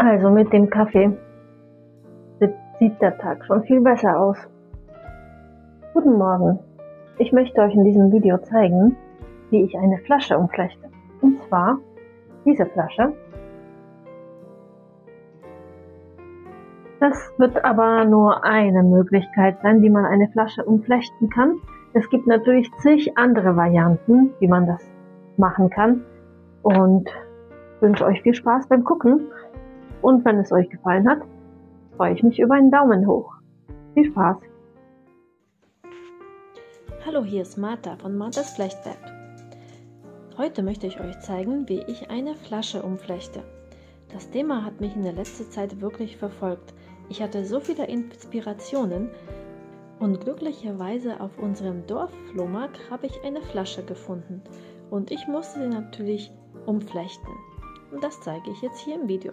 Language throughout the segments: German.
Also mit dem Kaffee sieht der Tag schon viel besser aus. Guten Morgen. Ich möchte euch in diesem Video zeigen, wie ich eine Flasche umflechte. Und zwar diese Flasche. Das wird aber nur eine Möglichkeit sein, wie man eine Flasche umflechten kann. Es gibt natürlich zig andere Varianten, wie man das machen kann. Und ich wünsche euch viel Spaß beim Gucken. Und wenn es euch gefallen hat, freue ich mich über einen Daumen hoch. Viel Spaß! Hallo, hier ist Martha von Marthas Flechtwerk. Heute möchte ich euch zeigen, wie ich eine Flasche umflechte. Das Thema hat mich in der letzten Zeit wirklich verfolgt. Ich hatte so viele Inspirationen und glücklicherweise auf unserem Dorfflohmarkt habe ich eine Flasche gefunden und ich musste sie natürlich umflechten. Und das zeige ich jetzt hier im Video.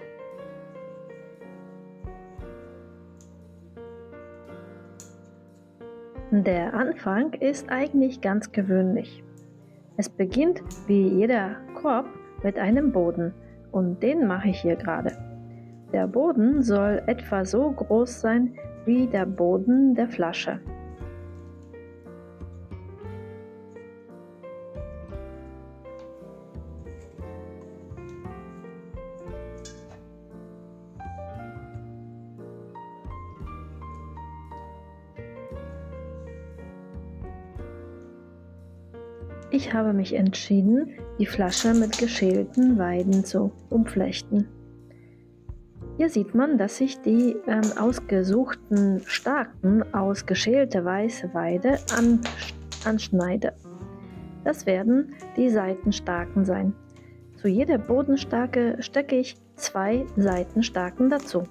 Der Anfang ist eigentlich ganz gewöhnlich. Es beginnt wie jeder Korb mit einem Boden und den mache ich hier gerade. Der Boden soll etwa so groß sein wie der Boden der Flasche. Ich habe mich entschieden, die Flasche mit geschälten Weiden zu umflechten. Hier sieht man, dass ich die ausgesuchten Staken aus geschälter weißer Weide anschneide. Das werden die Seitenstaken sein. Zu jeder Bodenstake stecke ich 2 Seitenstaken dazu,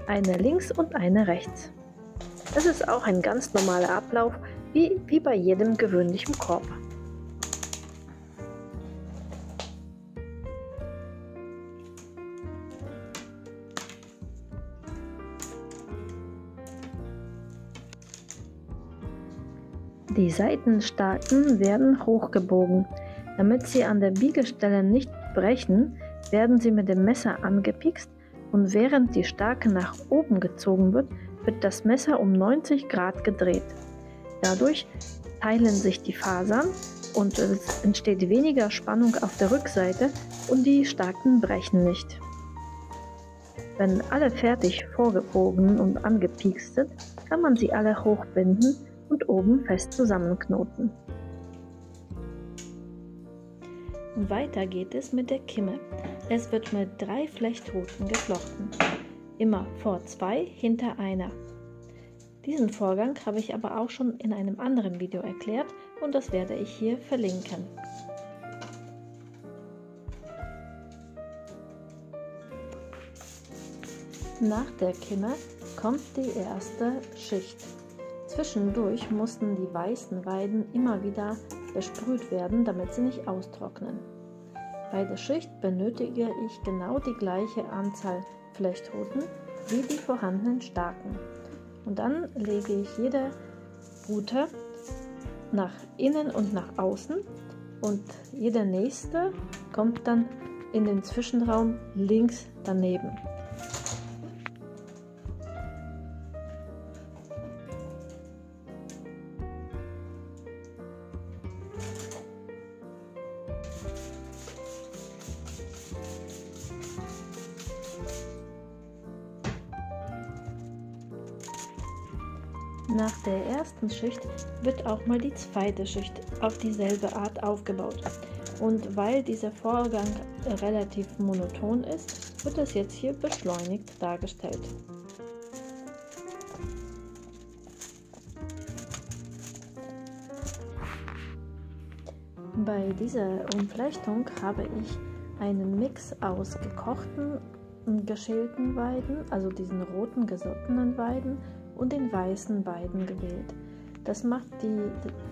eine links und eine rechts. Das ist auch ein ganz normaler Ablauf, wie bei jedem gewöhnlichen Korb. Die Seitenstaken werden hochgebogen. Damit sie an der Biegestelle nicht brechen, werden sie mit dem Messer angepiekst und während die Stake nach oben gezogen wird, wird das Messer um 90 Grad gedreht. Dadurch teilen sich die Fasern und es entsteht weniger Spannung auf der Rückseite und die Staken brechen nicht. Wenn alle fertig vorgebogen und angepiekst sind, kann man sie alle hochbinden und oben fest zusammenknoten. Weiter geht es mit der Kimme. Es wird mit 3 Flechtruten geflochten. Immer vor 2, hinter einer. Diesen Vorgang habe ich aber auch schon in einem anderen Video erklärt und das werde ich hier verlinken. Nach der Kimme kommt die erste Schicht. Zwischendurch mussten die weißen Weiden immer wieder besprüht werden, damit sie nicht austrocknen. Bei der Schicht benötige ich genau die gleiche Anzahl Flechtruten wie die vorhandenen Staken. Und dann lege ich jede Rute nach innen und nach außen und jede nächste kommt dann in den Zwischenraum links daneben. Nach der ersten Schicht wird auch mal die zweite Schicht auf dieselbe Art aufgebaut. Und weil dieser Vorgang relativ monoton ist, wird es jetzt hier beschleunigt dargestellt. Bei dieser Umflechtung habe ich einen Mix aus gekochten und geschälten Weiden, also diesen roten gesottenen Weiden, und den weißen Weiden gewählt. Das macht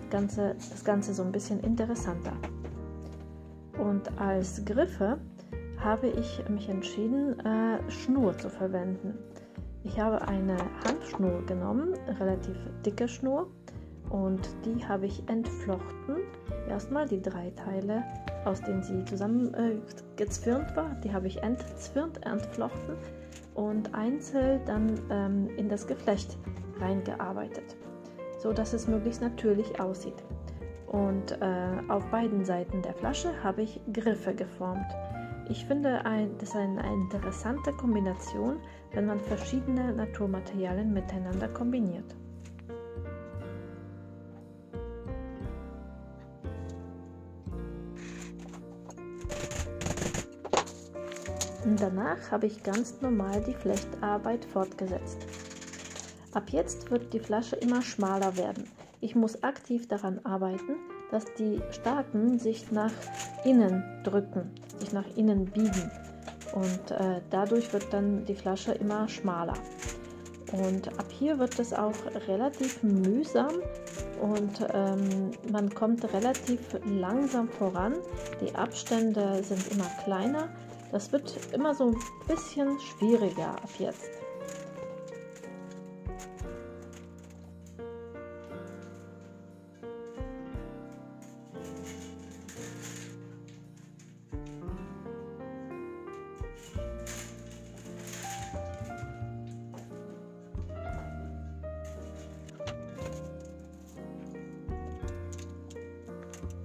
das Ganze so ein bisschen interessanter. Und als Griffe habe ich mich entschieden, Schnur zu verwenden. Ich habe eine Hanfschnur genommen, relativ dicke Schnur, und die habe ich entflochten. Erstmal die 3 Teile, aus denen sie zusammen gezwirnt war, die habe ich entflochten. und einzeln dann in das Geflecht reingearbeitet, so dass es möglichst natürlich aussieht. Und auf beiden Seiten der Flasche habe ich Griffe geformt. Ich finde, das ist eine interessante Kombination, wenn man verschiedene Naturmaterialien miteinander kombiniert. Und danach habe ich ganz normal die Flechtarbeit fortgesetzt. Ab jetzt wird die Flasche immer schmaler werden. Ich muss aktiv daran arbeiten, dass die Staken sich nach innen drücken, sich nach innen biegen. Und dadurch wird dann die Flasche immer schmaler. Und ab hier wird es auch relativ mühsam und man kommt relativ langsam voran. Die Abstände sind immer kleiner. Das wird immer so ein bisschen schwieriger ab jetzt.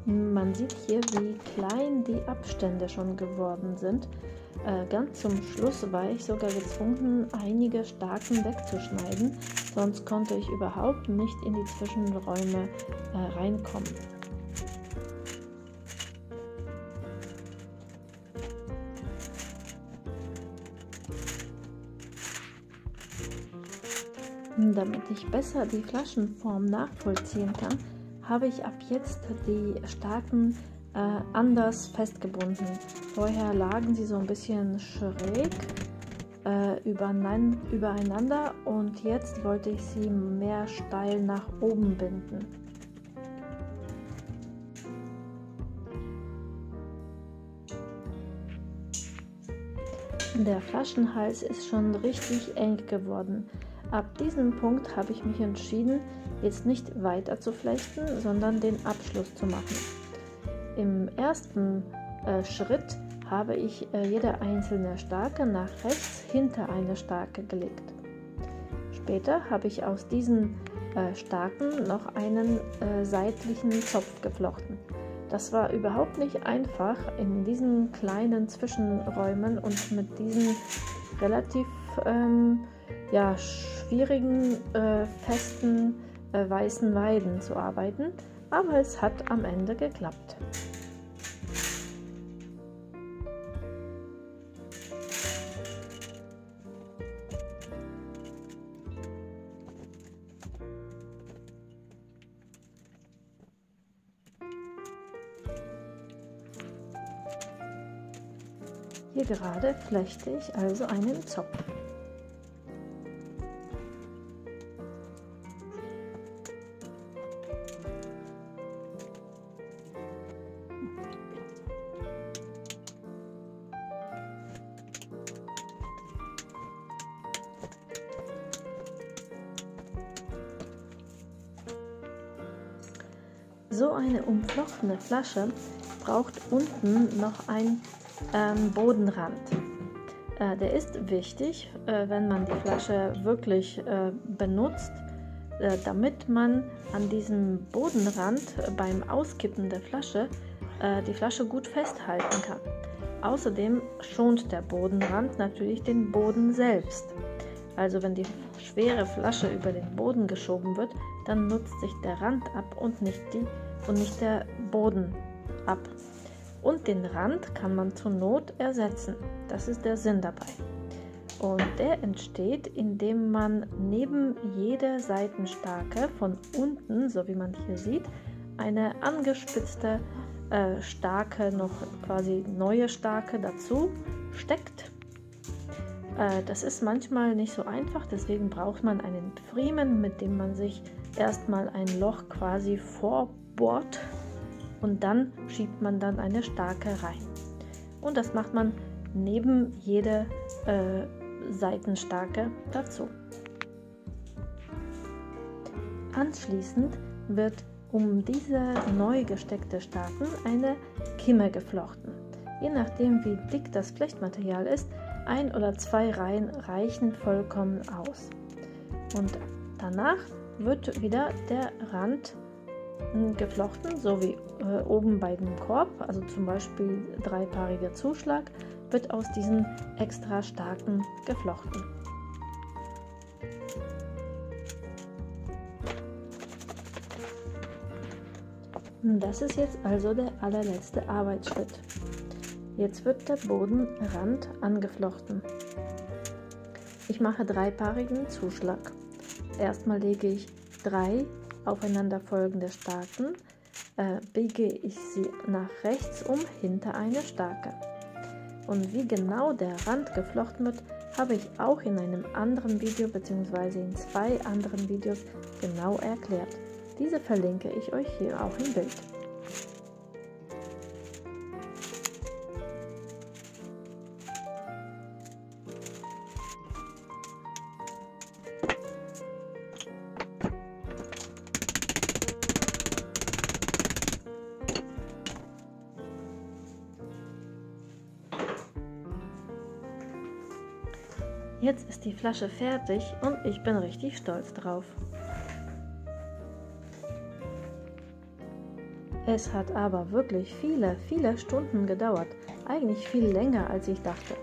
Man sieht hier, wie klein die Abstände schon geworden sind. Ganz zum Schluss war ich sogar gezwungen, einige Staken wegzuschneiden, sonst konnte ich überhaupt nicht in die Zwischenräume reinkommen. Damit ich besser die Flaschenform nachvollziehen kann, habe ich ab jetzt die Staken anders festgebunden. Vorher lagen sie so ein bisschen schräg übereinander und jetzt wollte ich sie mehr steil nach oben binden. Der Flaschenhals ist schon richtig eng geworden. Ab diesem Punkt habe ich mich entschieden, jetzt nicht weiter zu flechten, sondern den Abschluss zu machen. Im ersten Schritt habe ich jede einzelne Stake nach rechts hinter eine Stake gelegt. Später habe ich aus diesen Staken noch einen seitlichen Zopf geflochten. Das war überhaupt nicht einfach in diesen kleinen Zwischenräumen und mit diesen relativ schwierigen, festen, weißen Weiden zu arbeiten, aber es hat am Ende geklappt. Hier gerade flechte ich also einen Zopf. So eine umflochtene Flasche braucht unten noch einen Bodenrand. Der ist wichtig, wenn man die Flasche wirklich benutzt, damit man an diesem Bodenrand beim Auskippen der Flasche die Flasche gut festhalten kann. Außerdem schont der Bodenrand natürlich den Boden selbst. Also wenn die schwere Flasche über den Boden geschoben wird, dann nutzt sich der Rand ab und nicht der Boden ab. Und den Rand kann man zur Not ersetzen. Das ist der Sinn dabei. Und der entsteht, indem man neben jeder Seitenstake von unten, so wie man hier sieht, eine angespitzte Stake, noch quasi neue Stake dazu steckt. Das ist manchmal nicht so einfach, deswegen braucht man einen Pfriemen, mit dem man sich erstmal ein Loch quasi vorbohrt und dann schiebt man dann eine Stake rein. Und das macht man neben jeder Seitenstake dazu. Anschließend wird um diese neu gesteckte Staken eine Kimme geflochten. Je nachdem wie dick das Flechtmaterial ist, 1 oder 2 Reihen reichen vollkommen aus. Und danach wird wieder der Rand geflochten, so wie oben bei dem Korb, also zum Beispiel dreipaariger Zuschlag, wird aus diesen extra starken geflochten. Das ist jetzt also der allerletzte Arbeitsschritt. Jetzt wird der Bodenrand angeflochten. Ich mache dreipaarigen Zuschlag. Erstmal lege ich 3 aufeinanderfolgende Starken, biege ich sie nach rechts um hinter eine Starke. Und wie genau der Rand geflochten wird, habe ich auch in einem anderen Video bzw. in 2 anderen Videos genau erklärt. Diese verlinke ich euch hier auch im Bild. Jetzt ist die Flasche fertig und ich bin richtig stolz drauf. Es hat aber wirklich viele Stunden gedauert, eigentlich viel länger als ich dachte.